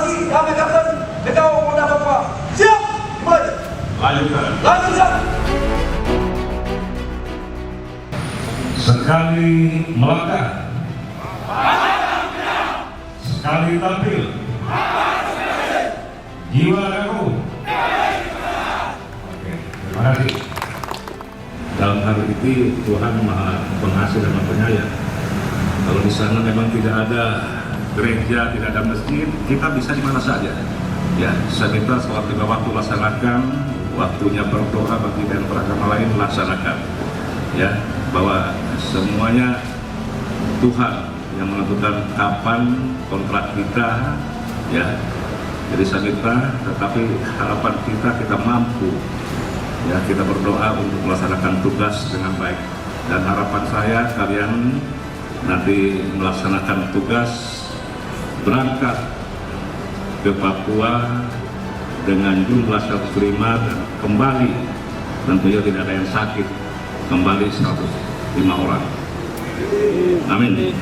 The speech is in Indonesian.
kasih. Kami akan dekau Polda Papua. Siap? Dimulai. Lanjutkan. Sekali melangkah, sekali tampil, jiwa kaku. Oke, terima kasih. Dalam hal ini Tuhan Maha Pengasih dan Maha Penyayang. Kalau di sana memang tidak ada gereja, tidak ada masjid, kita bisa di mana saja. Ya, saya minta sholat 5 waktu laksanakan, waktunya berdoa bagi dan beragama lain laksanakan. Ya, bahwa semuanya Tuhan yang menentukan kapan kontrak kita, ya. Jadi saya minta, tetapi harapan kita mampu, ya, kita berdoa untuk melaksanakan tugas dengan baik. Dan harapan saya kalian nanti melaksanakan tugas berangkat ke Papua dengan jumlah 105 dan kembali tentunya tidak ada yang sakit, kembali 105 orang. Amin.